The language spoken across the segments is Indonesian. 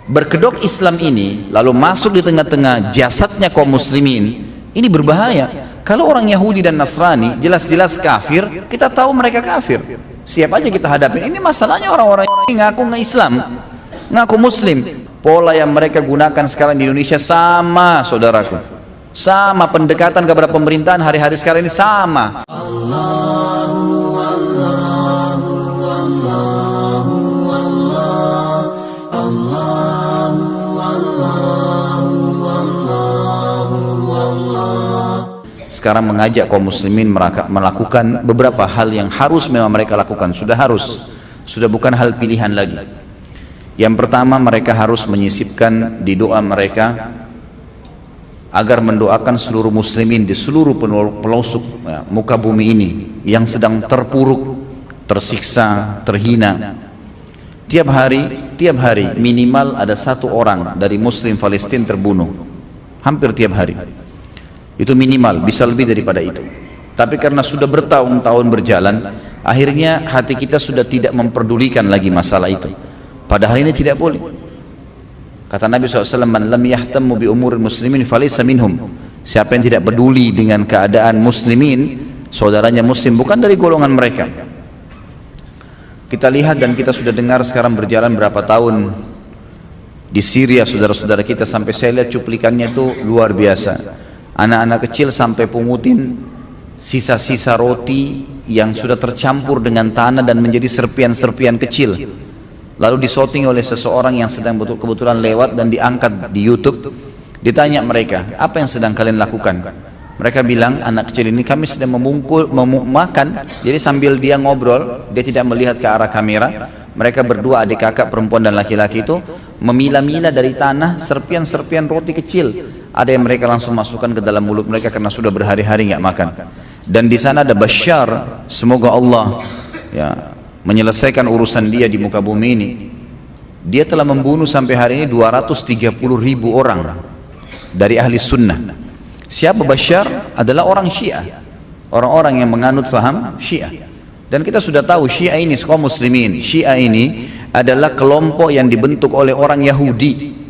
berkedok Islam ini lalu masuk di tengah-tengah jasadnya kaum muslimin, ini berbahaya. Kalau orang Yahudi dan Nasrani jelas-jelas kafir, kita tahu mereka kafir, siap aja kita hadapi. Ini masalahnya orang-orang yang ngaku nge-Islam, ngaku muslim. Pola yang mereka gunakan sekarang di Indonesia sama, saudaraku, sama. Pendekatan kepada pemerintahan hari-hari sekarang ini sama. Sekarang mengajak kaum muslimin melakukan beberapa hal yang harus memang mereka lakukan, sudah bukan hal pilihan lagi. Yang pertama, mereka harus menyisipkan di doa mereka agar mendoakan seluruh muslimin di seluruh pelosok muka bumi ini yang sedang terpuruk, tersiksa, terhina. Tiap hari minimal ada satu orang dari muslim Palestina terbunuh, hampir tiap hari. Itu minimal, bisa lebih daripada itu. Tapi karena sudah bertahun-tahun berjalan, akhirnya hati kita sudah tidak memperdulikan lagi masalah itu. Padahal ini tidak boleh. Kata Nabi SAW, man lam yahtammu bi umuril muslimin falaysa minhum. Siapa yang tidak peduli dengan keadaan muslimin, saudaranya muslim, bukan dari golongan mereka. Kita lihat dan kita sudah dengar sekarang berjalan berapa tahun di Syria, saudara-saudara kita, sampai saya lihat cuplikannya itu luar biasa. Anak-anak kecil sampai pungutin sisa-sisa roti yang sudah tercampur dengan tanah dan menjadi serpian-serpian kecil, lalu disorting oleh seseorang yang sedang kebetulan lewat dan diangkat di YouTube. Ditanya mereka, apa yang sedang kalian lakukan? Mereka bilang, anak kecil ini kami sedang makan. Jadi sambil dia ngobrol, dia tidak melihat ke arah kamera. Mereka berdua, adik kakak perempuan dan laki-laki itu memilah-milah dari tanah serpian-serpian roti kecil. Ada yang mereka langsung masukkan ke dalam mulut mereka karena sudah berhari-hari nggak makan. Dan di sana ada Bashar, semoga Allah menyelesaikan urusan dia di muka bumi ini. Dia telah membunuh sampai hari ini 230.000 orang dari ahli sunnah. Siapa Bashar? Adalah orang Syiah, orang-orang yang menganut faham Syiah. Dan kita sudah tahu Syiah ini, kaum muslimin, Syiah ini adalah kelompok yang dibentuk oleh orang Yahudi.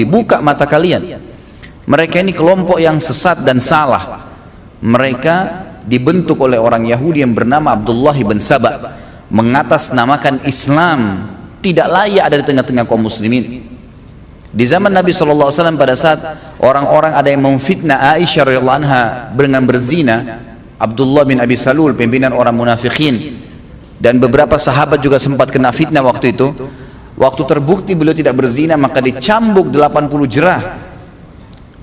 Buka mata kalian, mereka ini kelompok yang sesat dan salah. Mereka dibentuk oleh orang Yahudi yang bernama Abdullah bin Saba, mengatasnamakan Islam, tidak layak ada di tengah-tengah kaum muslimin. Di zaman Nabi SAW, pada saat orang-orang ada yang memfitnah Aisyah radhiyallahu anha dengan berzina, Abdullah bin Abi Salul, pimpinan orang munafikin, dan beberapa sahabat juga sempat kena fitnah waktu itu. Waktu terbukti beliau tidak berzina, maka dicambuk 80 jerah.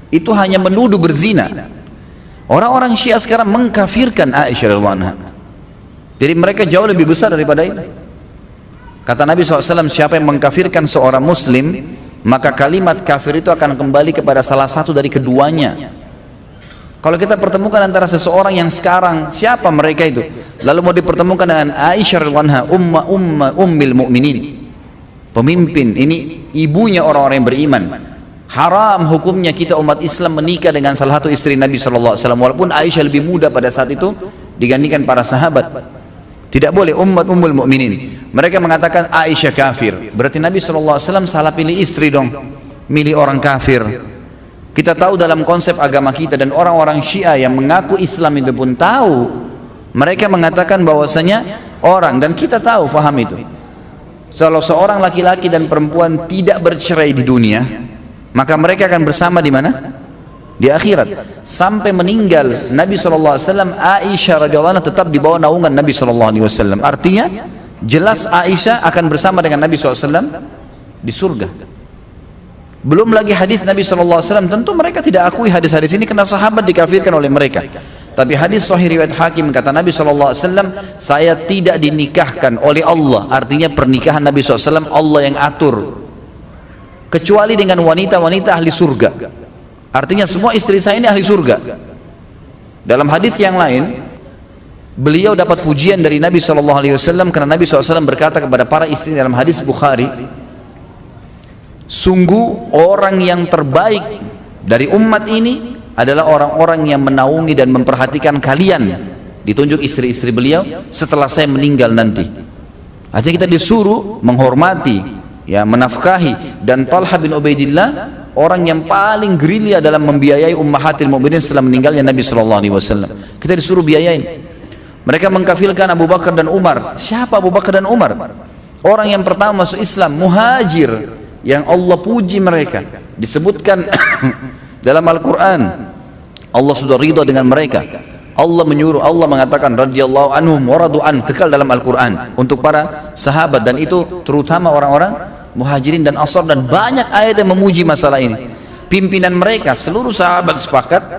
Itu hanya menuduh berzina. Orang-orang Syiah sekarang mengkafirkan Aisyah radhiyallahu anha. Jadi mereka jauh lebih besar daripada itu. Kata Nabi SAW, siapa yang mengkafirkan seorang muslim, maka kalimat kafir itu akan kembali kepada salah satu dari keduanya. Kalau kita pertemukan antara seseorang yang sekarang, siapa mereka itu, lalu mau dipertemukan dengan Aisyah radhiyallahu anha, ummil mu'minin, pemimpin, ini ibunya orang-orang yang beriman, haram hukumnya kita umat Islam menikah dengan salah satu istri Nabi SAW, walaupun Aisyah lebih muda pada saat itu dibandingkan para sahabat. Tidak boleh, ummul mu'minin. Mereka mengatakan Aisyah kafir, berarti Nabi SAW salah pilih istri dong, milih orang kafir. Kita tahu dalam konsep agama kita, dan orang-orang Syiah yang mengaku Islam itu pun tahu, mereka mengatakan bahwasanya orang, dan kita tahu, faham itu, kalau seorang laki-laki dan perempuan tidak bercerai di dunia, maka mereka akan bersama di mana? Di akhirat. Sampai meninggal Nabi SAW, Aisyah radhiyallahu anha tetap di bawah naungan Nabi SAW. Artinya jelas Aisyah akan bersama dengan Nabi SAW di surga. Belum lagi hadis Nabi SAW, tentu mereka tidak akui hadis-hadis ini karena sahabat dikafirkan oleh mereka. Tapi hadis sahih riwayat Hakim, kata Nabi SAW, saya tidak dinikahkan oleh Allah, artinya pernikahan Nabi SAW Allah yang atur, kecuali dengan wanita-wanita ahli surga. Artinya semua istri saya ini ahli surga. Dalam hadis yang lain, beliau dapat pujian dari Nabi SAW karena Nabi SAW berkata kepada para istri dalam hadis Bukhari, sungguh orang yang terbaik dari umat ini adalah orang-orang yang menaungi dan memperhatikan kalian, ditunjuk istri-istri beliau, setelah saya meninggal nanti. Artinya kita disuruh menghormati ya, menafkahi, dan Talha bin Ubaidillah orang yang paling gerilya dalam membiayai ummahatil mukminin setelah meninggalnya Nabi SAW. Kita disuruh biayain. Mereka mengkafilkan Abu Bakar dan Umar. Siapa Abu Bakar dan Umar? Orang yang pertama masuk Islam, muhajir, yang Allah puji mereka. Disebutkan dalam Al-Quran, Allah sudah ridha dengan mereka. Allah menyuruh, Allah mengatakan radhiyallahu anhum wa radu an, kekal dalam Al-Quran untuk para sahabat, dan itu terutama orang-orang Muhajirin dan Ansar, dan banyak ayat yang memuji masalah ini. Pimpinan mereka, seluruh sahabat sepakat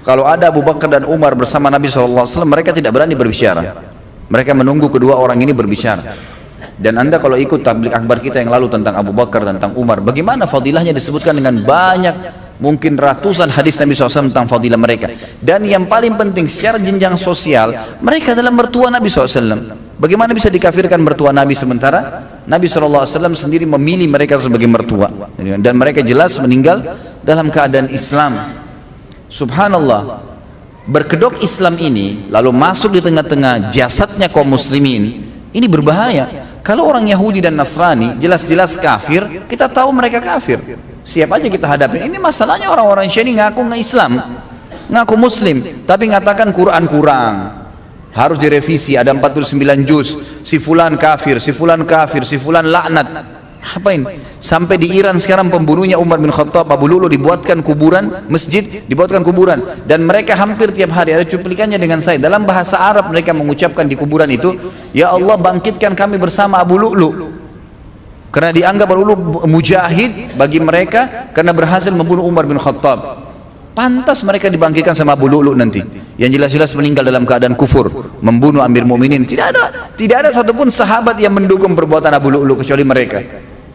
kalau ada Abu Bakar dan Umar bersama Nabi SAW, mereka tidak berani berbicara. Mereka menunggu kedua orang ini berbicara. Dan Anda kalau ikut tabligh akbar kita yang lalu tentang Abu Bakar, tentang Umar, bagaimana fadilahnya disebutkan dengan banyak, mungkin ratusan hadis Nabi SAW tentang fadilah mereka. Dan yang paling penting secara jenjang sosial, mereka adalah mertua Nabi SAW. Bagaimana bisa dikafirkan mertua Nabi sementara Nabi SAW sendiri memilih mereka sebagai mertua, dan mereka jelas meninggal dalam keadaan Islam. Subhanallah, berkedok Islam ini lalu masuk di tengah-tengah jasadnya kaum muslimin, ini berbahaya. Kalau orang Yahudi dan Nasrani jelas-jelas kafir, kita tahu mereka kafir, siap aja kita hadapi. Ini masalahnya orang-orang Syiah ngaku nggak Islam, ngaku Muslim, tapi ngatakan Quran kurang, harus direvisi, ada 49 juz, si fulan kafir, si fulan kafir, si fulan laknat. Apa ini? Sampai di Iran sekarang pembunuhnya Umar bin Khattab, Abu Lu'lu, dibuatkan kuburan, masjid dibuatkan kuburan, dan mereka hampir tiap hari ada cuplikannya dengan saya. Dalam bahasa Arab mereka mengucapkan di kuburan itu, ya Allah bangkitkan kami bersama Abu Lu'lu, karena dianggap Abu Lu'lu mujahid bagi mereka karena berhasil membunuh Umar bin Khattab. Pantas mereka dibangkitkan sama Abu Lu'lu nanti, yang jelas-jelas meninggal dalam keadaan kufur, membunuh Amir Mu'minin. Tidak ada satupun sahabat yang mendukung perbuatan Abu Lu'lu kecuali mereka.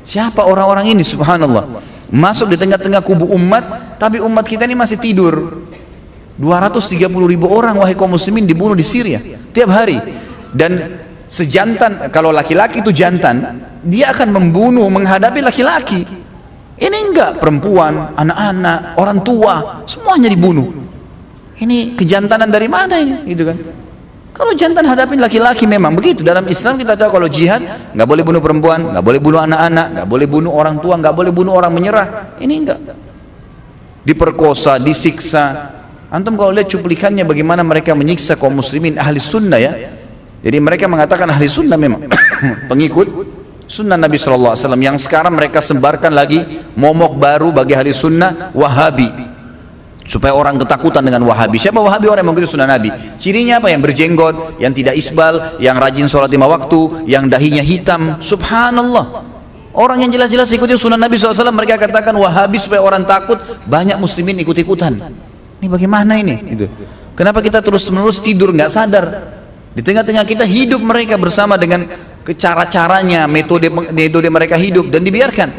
Siapa orang-orang ini? Subhanallah, masuk di tengah-tengah kubu umat, tapi umat kita ini masih tidur. 230.000 orang wahai kaum muslimin dibunuh di Syria tiap hari. Dan sejantan, kalau laki-laki itu jantan, dia akan membunuh menghadapi laki-laki. Ini enggak, perempuan, anak-anak, orang tua, semuanya dibunuh. Ini kejantanan dari mana ini? Gitu kan? Kalau jantan hadapin laki-laki, memang begitu. Dalam Islam kita tahu kalau jihad nggak boleh bunuh perempuan, nggak boleh bunuh anak-anak, nggak boleh bunuh orang tua, nggak boleh bunuh orang menyerah. Ini enggak. Diperkosa, disiksa. Antum kalau lihat cuplikannya bagaimana mereka menyiksa kaum muslimin ahli sunnah ya. Jadi mereka mengatakan ahli sunnah memang pengikut sunnah Nabi SAW, yang sekarang mereka sebarkan lagi momok baru bagi ahli sunnah, Wahabi, supaya orang ketakutan dengan Wahabi. Siapa Wahabi? Orang yang mengikuti sunnah Nabi. Cirinya apa? Yang berjenggot, yang tidak isbal, yang rajin sholat 5 waktu, yang dahinya hitam. Subhanallah, orang yang jelas-jelas ikuti sunnah Nabi SAW, mereka katakan Wahabi supaya orang takut. Banyak muslimin ikut-ikutan. Ini bagaimana ini? Gitu. Kenapa kita terus-menerus tidur nggak sadar? Di tengah-tengah kita hidup mereka bersama dengan cara-caranya, metode mereka hidup, dan dibiarkan.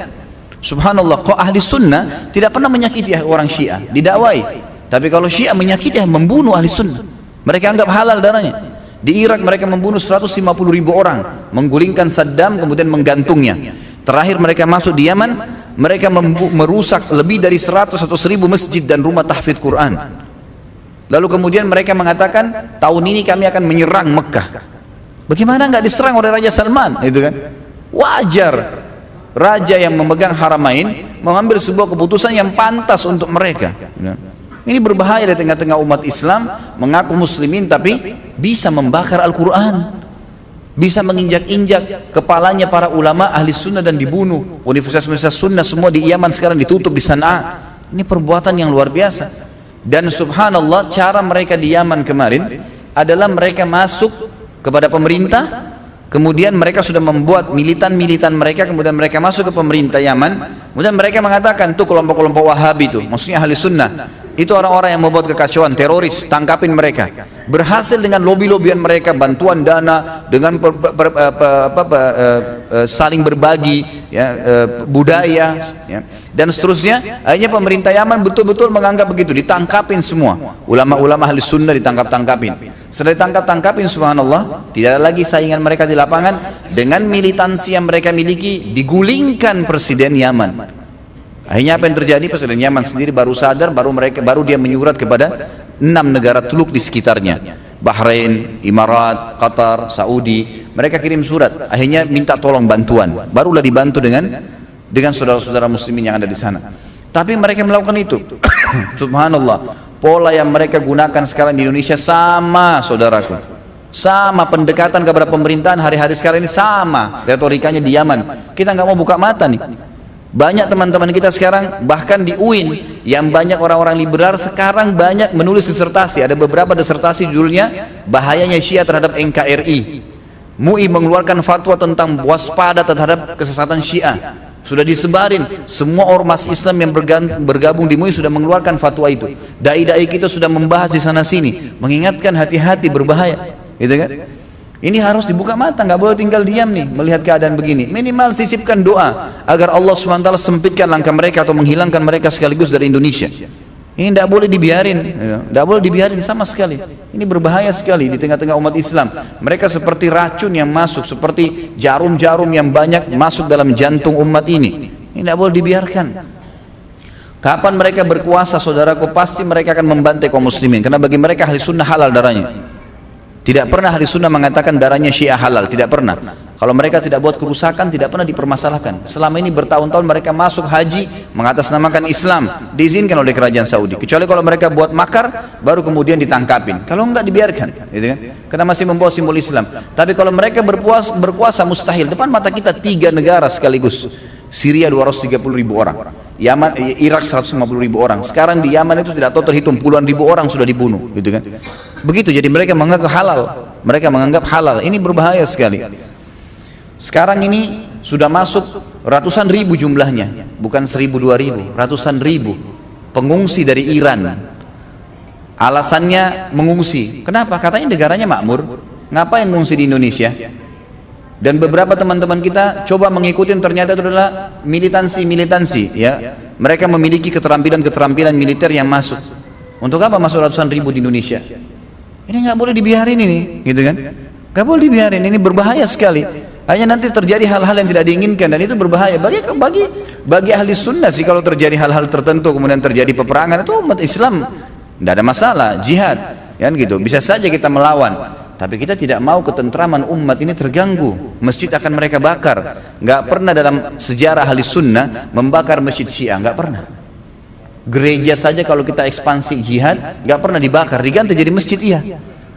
Subhanallah, kok ahli sunnah tidak pernah menyakiti orang Syiah, didakwai. Tapi kalau Syiah menyakiti, membunuh ahli sunnah, mereka anggap halal darahnya. Di Irak mereka membunuh 150.000 orang, menggulingkan Saddam kemudian menggantungnya. Terakhir mereka masuk di Yaman, mereka merusak lebih dari 100 atau 1000 masjid dan rumah tahfidz Quran. Lalu kemudian mereka mengatakan tahun ini kami akan menyerang Mekah. Bagaimana nggak diserang oleh Raja Salman? Itu kan wajar. Raja yang memegang haramain mengambil sebuah keputusan yang pantas untuk mereka. Ini berbahaya di tengah-tengah umat Islam mengaku muslimin tapi bisa membakar Al-Quran, bisa menginjak-injak kepalanya para ulama ahli sunnah dan dibunuh. Universitas-universitas sunnah semua di Yaman sekarang ditutup, di Sana'a. Ini perbuatan yang luar biasa. Dan subhanallah, cara mereka di Yaman kemarin adalah mereka masuk kepada pemerintah, kemudian mereka sudah membuat militan-militan mereka, kemudian mereka masuk ke pemerintah Yaman, kemudian mereka mengatakan tuh kelompok-kelompok Wahabi itu, maksudnya ahli sunnah, itu orang-orang yang membuat kekacauan, teroris, tangkapin mereka. Berhasil dengan lobby-lobbyan mereka, bantuan dana, dengan saling berbagi ya, budaya ya, dan seterusnya. Akhirnya pemerintah Yaman betul-betul menganggap begitu, ditangkapin semua ulama-ulama ahli sunnah, ditangkap-tangkapin. Setelah ditangkap-tangkapin, subhanallah, tidak ada lagi saingan mereka di lapangan. Dengan militansi yang mereka miliki, digulingkan presiden Yaman. Akhirnya apa yang terjadi? Presiden Yaman sendiri baru sadar, baru dia menyurat kepada 6 negara Teluk di sekitarnya. Bahrain, Emirat, Qatar, Saudi, mereka kirim surat, akhirnya minta tolong bantuan, barulah dibantu dengan saudara-saudara muslimin yang ada di sana. Tapi mereka melakukan itu. Subhanallah, pola yang mereka gunakan sekarang di Indonesia sama, saudaraku, sama pendekatan kepada pemerintahan hari-hari sekarang ini sama retorikanya di Yaman. Kita nggak mau buka mata nih. Banyak teman-teman kita sekarang bahkan di UIN yang banyak orang-orang liberal sekarang banyak menulis disertasi. Ada beberapa disertasi judulnya bahayanya Syiah terhadap NKRI. MUI mengeluarkan fatwa tentang waspada terhadap kesesatan Syiah. Sudah disebarin, semua ormas Islam yang bergabung di MUI sudah mengeluarkan fatwa itu. Dai-dai kita sudah membahas di sana sini, mengingatkan hati-hati berbahaya, gitu kan? Ini harus dibuka mata, nggak boleh tinggal diam nih melihat keadaan begini. Minimal sisipkan doa agar Allah SWT sempitkan langkah mereka atau menghilangkan mereka sekaligus dari Indonesia. Ini tidak boleh dibiarin, tidak boleh dibiarin sama sekali. Ini berbahaya sekali di tengah-tengah umat Islam. Mereka seperti racun yang masuk, seperti jarum-jarum yang banyak masuk dalam jantung umat ini. Ini tidak boleh dibiarkan. Kapan mereka berkuasa, saudaraku, pasti mereka akan membantai kaum muslimin. Karena bagi mereka ahli sunnah halal darahnya. Tidak pernah ahli sunnah mengatakan darahnya Syiah halal, tidak pernah. Kalau mereka tidak buat kerusakan, tidak pernah dipermasalahkan. Selama ini bertahun-tahun mereka masuk haji mengatasnamakan Islam, diizinkan oleh kerajaan Saudi. Kecuali kalau mereka buat makar, baru kemudian ditangkapin. Kalau enggak dibiarkan, gitu kan? Karena masih membawa simbol Islam. Tapi kalau mereka berkuasa mustahil. Depan mata kita 3 negara sekaligus. Syria 230.000 orang, Yaman, Irak 150.000 orang. Sekarang di Yaman itu tidak tahu terhitung puluhan ribu orang sudah dibunuh, gitu kan? Begitu, jadi mereka menganggap halal. Mereka menganggap halal. Ini berbahaya sekali. Sekarang ini sudah masuk ratusan ribu jumlahnya, bukan 1.000 2.000, ratusan ribu pengungsi dari Iran. Alasannya mengungsi. Kenapa? Katanya negaranya makmur. Ngapain mengungsi di Indonesia? Dan beberapa teman-teman kita coba mengikuti, ternyata itu adalah militansi, ya. Mereka memiliki keterampilan militer yang masuk. Untuk apa masuk ratusan ribu di Indonesia? Ini nggak boleh dibiarin ini, gitu kan? Nggak boleh dibiarin, ini berbahaya sekali. Hanya nanti terjadi hal-hal yang tidak diinginkan dan itu berbahaya. Bagi ahli sunnah sih kalau terjadi hal-hal tertentu kemudian terjadi peperangan, itu umat Islam tidak ada masalah, jihad, kan gitu. Bisa saja kita melawan. Tapi kita tidak mau ketentraman umat ini terganggu. Masjid akan mereka bakar. Nggak pernah dalam sejarah ahli sunnah membakar masjid Syiah, nggak pernah. Gereja saja kalau kita ekspansi jihad nggak pernah dibakar, diganti jadi masjid, iya.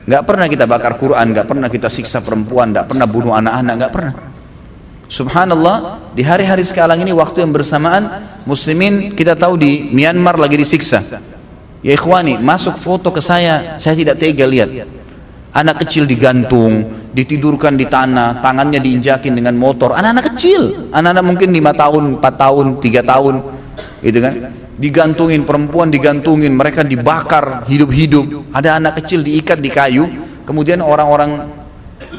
Nggak pernah kita bakar Quran, nggak pernah kita siksa perempuan, nggak pernah bunuh anak-anak, nggak pernah. Subhanallah, di hari-hari sekarang ini waktu yang bersamaan muslimin kita tahu di Myanmar lagi disiksa. Ya ikhwani, masuk foto ke saya tidak tega lihat. Anak kecil digantung, ditidurkan di tanah, tangannya diinjakin dengan motor. Anak-anak kecil, anak-anak mungkin 5 tahun, 4 tahun, 3 tahun, gitu kan? Digantungin, perempuan digantungin, mereka dibakar hidup-hidup. Ada anak kecil diikat di kayu, kemudian orang-orang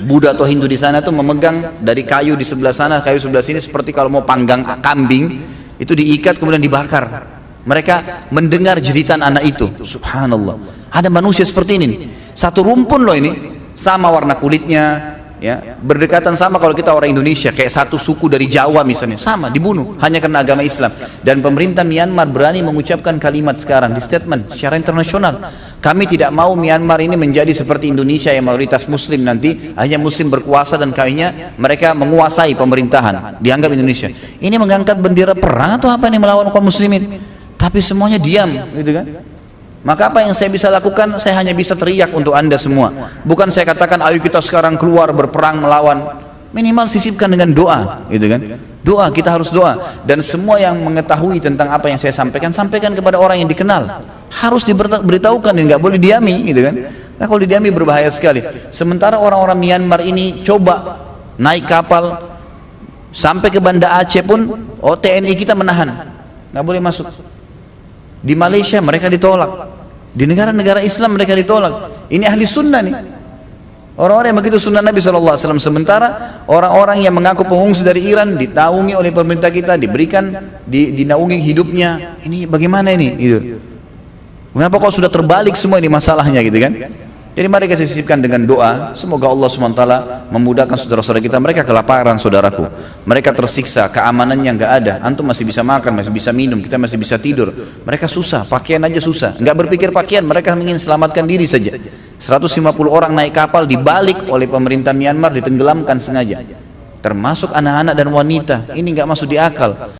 Buddha atau Hindu di sana tuh memegang dari kayu di sebelah sana, kayu sebelah sini, seperti kalau mau panggang kambing, itu diikat kemudian dibakar. Mereka mendengar jeritan anak itu. Subhanallah, ada manusia seperti ini nih. Satu rumpun loh ini, sama warna kulitnya, ya, berdekatan sama kalau kita orang Indonesia, kayak satu suku dari Jawa misalnya, sama dibunuh hanya karena agama Islam. Dan pemerintah Myanmar berani mengucapkan kalimat sekarang di statement secara internasional, kami tidak mau Myanmar ini menjadi seperti Indonesia yang mayoritas muslim, nanti hanya muslim berkuasa dan kayaknya mereka menguasai pemerintahan, dianggap Indonesia ini mengangkat bendera perang atau apa nih melawan kaum muslimin. Tapi semuanya diam, gitu kan? Maka apa yang saya bisa lakukan? Saya hanya bisa teriak untuk anda semua. Bukan saya katakan ayo kita sekarang keluar berperang melawan. Minimal sisipkan dengan doa, gitu kan? Doa, kita harus doa. Dan semua yang mengetahui tentang apa yang saya sampaikan, sampaikan kepada orang yang dikenal. Harus diberitahukan dan nggak boleh diami, gitu kan? Nah kalau diami berbahaya sekali. Sementara orang-orang Myanmar ini coba naik kapal sampai ke Banda Aceh pun, TNI kita menahan, nggak boleh masuk. Di Malaysia mereka ditolak, di negara-negara Islam mereka ditolak. Ini ahli sunnah nih, orang-orang yang begitu sunnah Nabi SAW. Sementara orang-orang yang mengaku pengungsi dari Iran ditaungi oleh pemerintah kita, diberikan dinaungi hidupnya. Ini bagaimana ini? Gitu. Mengapa kok sudah terbalik semua ini masalahnya, gitu kan? Jadi mari kita sisipkan dengan doa, semoga Allah SWT memudahkan saudara-saudara kita. Mereka kelaparan, saudaraku, mereka tersiksa, keamanannya nggak ada. Antum masih bisa makan, masih bisa minum, kita masih bisa tidur. Mereka susah, pakaian aja susah, nggak berpikir pakaian, mereka ingin selamatkan diri saja. 150 orang naik kapal, dibalik oleh pemerintah Myanmar, ditenggelamkan sengaja, termasuk anak-anak dan wanita. Ini nggak masuk di akal.